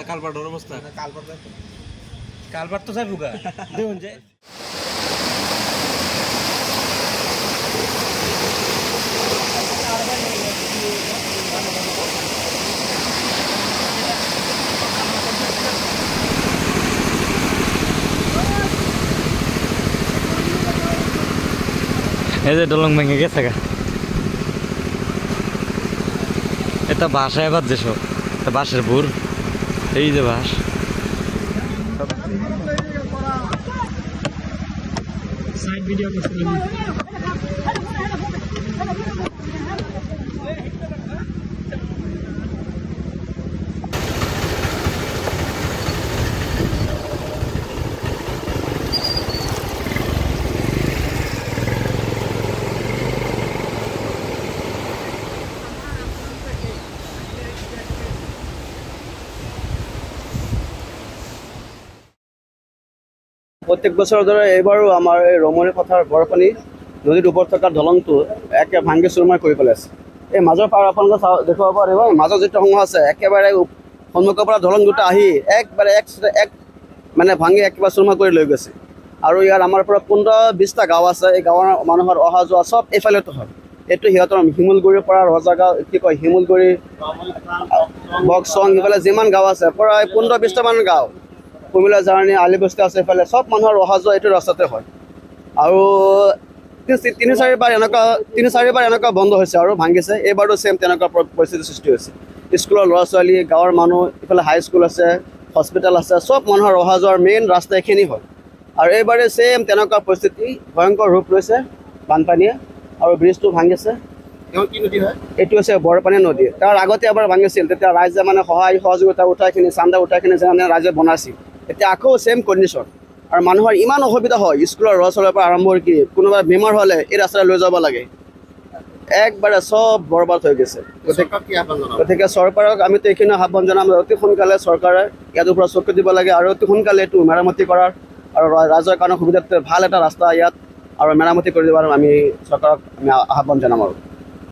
কালপাড়ের অবস্থা কালপাড় তো যাইব গা দেখুন যে এই যে দলং ভেঙে গেছে গা এটা বাসা এবার যেসব বাঁশের ভুর এই যে বাঁশ সাইড ভিডিও করছিলাম প্রত্যেক বছর ধরে এবারও আমার এই ৰমনী পথাৰ বৰপানী নদীৰ ওপৰত থকা দলংটো একে ভাঙি চুৰমাৰ কৰি পেলাইছে। এই মাজৰ পাৰ আপোনালোকে দেখুৱাব পাৰিব মাজৰ যিটো অংশ আছে একেবাৰে সন্মুখৰ পৰা দলং দুটা আহি একবাৰে এক মানে ভাঙি একেবাৰে চুৰমাৰ কৰি লৈ গৈছে। আৰু ইয়াৰ আমাৰ পৰা 15-20টা গাঁও আছে। এই গাঁৱৰ মানুহৰ অহা যোৱা চব এইফালেতো হয়। এইটো সিহঁতৰ শিমুলগুৰিৰ পৰা ৰজাগাঁও কি কয় শিমুলগুৰি বক্সং এইফালে যিমান গাঁও আছে প্ৰায় 15-20টা মান গাঁও কুমিলা জাৰ্ণি আলিবস্তি আছে এইফালে চব মানুহৰ অহা যোৱা এইটো ৰাস্তাতে হয়। আৰু 3-4বাৰ এনেকুৱা বন্ধ হৈছে আৰু ভাঙিছে। এইবাৰো ছেম তেনেকুৱা পৰিস্থিতিৰ সৃষ্টি হৈছে। স্কুলৰ ল'ৰা ছোৱালী গাঁৱৰ মানুহ ইফালে হাইস্কুল আছে হস্পিটেল আছে চব মানুহৰ অহা যোৱাৰ মেইন ৰাস্তা এইখিনি হয়। আৰু এইবাৰে ছেম তেনেকুৱা পৰিস্থিতি ভয়ংকৰ ৰূপ লৈছে বানপানীয়ে আৰু ব্ৰিজটো ভাঙিছে। এইটো হৈছে বৰপানী নদী। তাৰ আগতে এবাৰ ভাঙিছিল তেতিয়া ৰাইজে মানে সহায় সহযোগিতা উঠাইখিনি চান্দা উঠাইখিনি যেনে ৰাইজে বনাইছিল। এতিয়া আকৌ ছেম কণ্ডিশ্যন আৰু মানুহৰ ইমান অসুবিধা হয়। স্কুলৰ ল'ৰা ছোৱালীৰ পৰা আৰম্ভ কৰি কোনোবা বেমাৰ হ'লে এই ৰাস্তাৰে লৈ যাব লাগে। একবাৰে চব বৰবাদ হৈ গৈছে। গতিকে চৰকাৰক আমিতো এইখিনি আহ্বান জনাম অতি সোনকালে চৰকাৰে ইয়াৰ ওপৰত চকু দিব লাগে আৰু অতি সোনকালে এইটো মেৰামতি কৰাৰ আৰু ৰাইজৰ কাৰণে সুবিধা ভাল এটা ৰাস্তা ইয়াত আৰু মেৰামতি কৰি দিবৰ আমি চৰকাৰক আমি আহ্বান জনাম আৰু